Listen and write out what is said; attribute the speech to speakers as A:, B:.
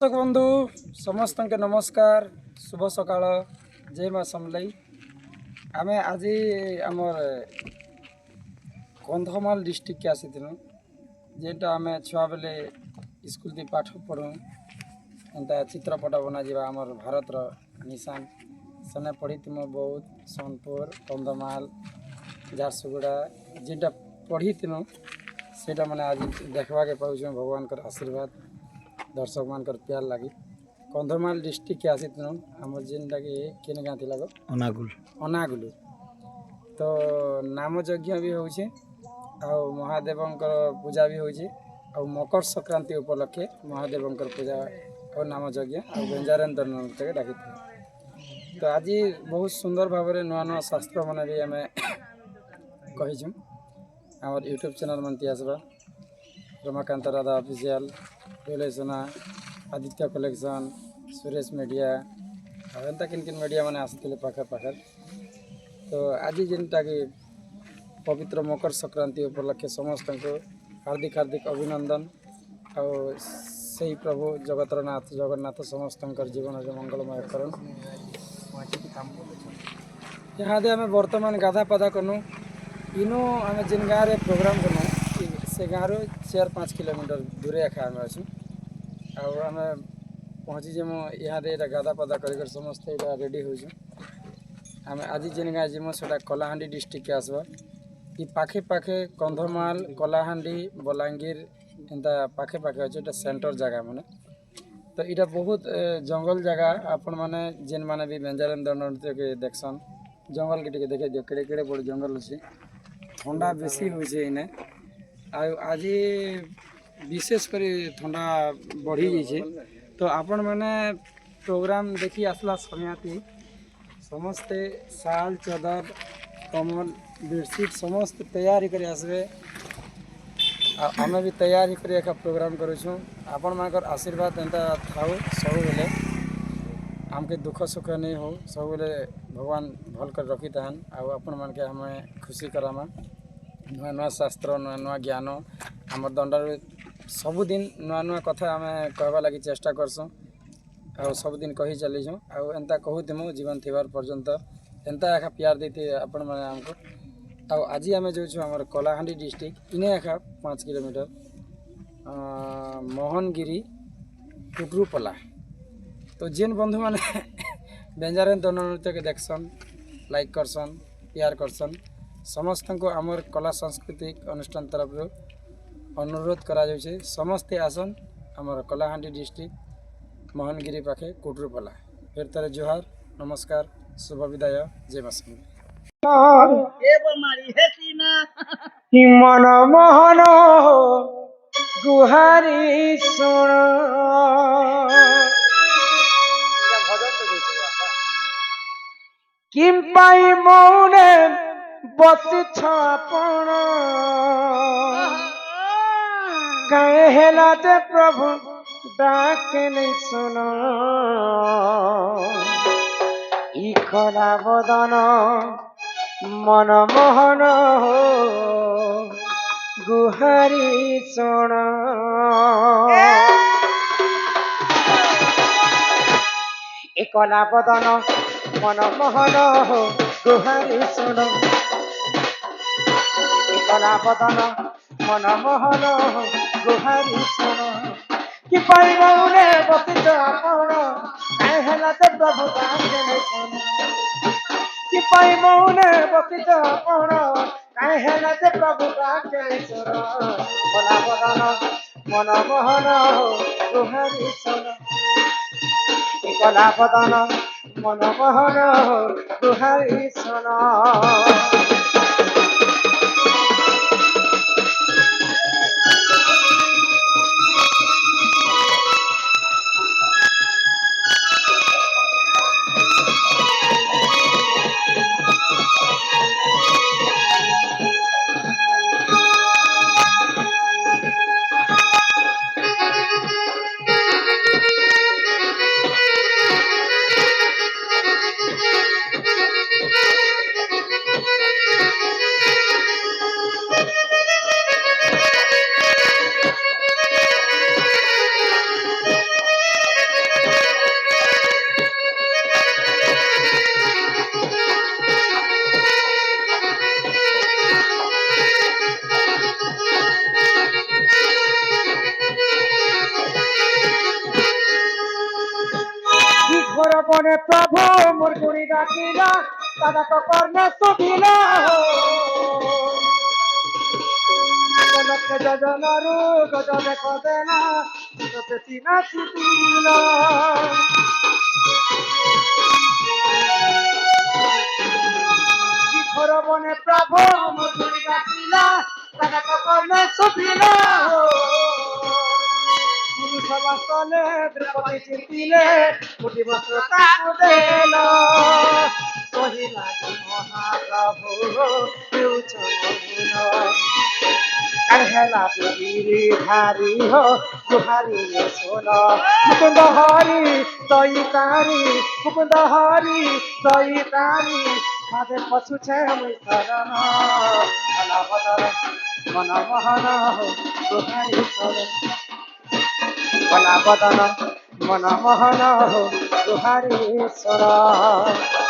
A: दर्शक बंधु समस्त के नमस्कार शुभ सकाळ जय माँ समलाई आम आज आमर कंधमाल डिस्ट्रिक्ट के आसीलु जेटा आम छुआ बेले स्कूल दी पाठ पढ़ू एंता चित्रपट बना जावा आमर भारत निशान सेने पढ़ी तुम बहुत सोनपुर कंधमाल झारसुगुड़ा जेटा पढ़ी तीनू से मैंने आज देखवा के पाऊँ भगवान का आशीर्वाद दर्शक मान प्यार लगी कंधमाल डिस्ट्रिक्ट के आसी आम जेनटा कि केन गाँ थी अनागुल तो नाम यज्ञ भी होचे महादेव पूजा भी होचे मकर संक्रांति उपलक्षे महादेव पूजा और नाम यज्ञ और बेंजारेन नृत्य डाकी तो आज बहुत सुंदर भाव में नुआ नुआ शास्त्र मान भी आम कहीचु आम यूट्यूब चैनल मन आसवा रमाकांत राधा ऑफिशियल रिलेसना आदित्य कलेक्शन सुरेश मीडिया एंता किन किन मीडिया मैंने आसते पाखे पाखे तो आज जेनटा कि पवित्र मकर संक्रांति उपलक्षे समस्त को हार्दिक हार्दिक अभिनंदन और से प्रभु जगतरनाथ जगन्नाथ समस्त जीवन मंगलमय करन यहाँ आम बर्तमान गाधा पाधा कनु इनो आम जिन गाँव प्रोग्राम कनु से गाँव 4-5 किलोमीटर दूरे आखा आम अच्छू आम पहुँची जे यहाँ गाधा पाधा कर समस्त यहाँ रेडी हो आम आज जेन गाँव जीमु से कलाहांडी डिस्ट्रिक्ट के आसवा ये पाखे पाखे कंधमाल कलाहांडी बलांगीर एंता पाखे पाखे अच्छे ये सेंटर जगह मैंने तो यहाँ बहुत जंगल जगह आपण मैंने जेन मैंने भी बेंजारेन नृत्य के देखसन जंगल के टे देखे दियो केड़े केड़े बड़ जंगल अच्छे ठंडा बेसी होने आज विशेष कर ठंडा बढ़ी जाइए तो आपण मैंने प्रोग्राम देखी आसला समय समस्ते साल चदर कमल बेडसीट समस्त तैयारी कर आसबे आमे भी तैयारी कर एक प्रोग्राम करूँ आपण मान आशीर्वाद एंता थाऊ सब बेले आमके दुख सुख नहीं हो सब बेले भगवान भल कर रखी थान आपण मान के हमें खुशी करामा नुआ नुआ शास्त्र नुआ नुआ ज्ञान आम दंड सबुदिन नुआ नुआ कथा आम कहवा लगी चेष्टा करसुँ आ सबुदिन कही चलीछुँ आंता कहूमु जीवन थीबार पर्यंत एंता एका प्यार देते आपण मैंने आमको आज आम जो आम कलाहांडी डिस्ट्रिक्ट इने एका 5 किलोमीटर मोहनगिरी कुटरूपला तो जेन बंधु मैंने बेंजारेन दंड नृत्य के देखसन लाइक करसन प्यार करसन समस्त को आमर कला सांस्कृतिक अनुष्ठान तरफ अनुरोध करा जाउछे समस्ते आसन आमर कलाहांडी डिस्ट्रिक्ट मोहनगिरी पाखे कुटरूपला फिर तरह जोहार नमस्कार शुभ विदाय जय मां
B: मन मोहन गुहारी सुन किम पाई मौने बसी छापण कहे हेला ते प्रभु डाके नहीं सुन ई खरा बदन मन मोहन हो गुहारी सुन ई कला बदन मन मोहन हो गुहारी सुन ई कला बदन मन मोहन हो गुहारी सुन कि परिमौने बसित आपण हेला ते प्रभु डाके नहीं सुन कि परिमौने बसित आपण हेला ते प्रभु डाके नहीं सुन कला बदन मन मोहन हो गुहारी सुन ई कला बदन मन मोहन हो गुहारी सुन ঘোর বনে প্রভু মোর গুড়ি ডাকিলা দাদা তো কর্ণে শুধিলা জনকে যোজনারু গজবে কদেনা তোতে চিনা চিতিলা ঘোর বনে প্রভু মোর গুড়ি ডাকিলা দাদা তো কর্ণে শুধিলা সভাস্থলে দ্রৌপদী চিন্তিলে কোটি বস্ত্র তাকু দেল কহিলা যে মহাপ্রভু হেউছ হেলা গিরি ধারি হো গুহারি শোন মুকুন্দ হরি দইতারি মুকুন্দ হরি দইতারি মাঝে পছুছে মুই শরণ ভলা বদল মন মোহন গুহারি শোন ভলা বদন মন মোহন গুহারি শোন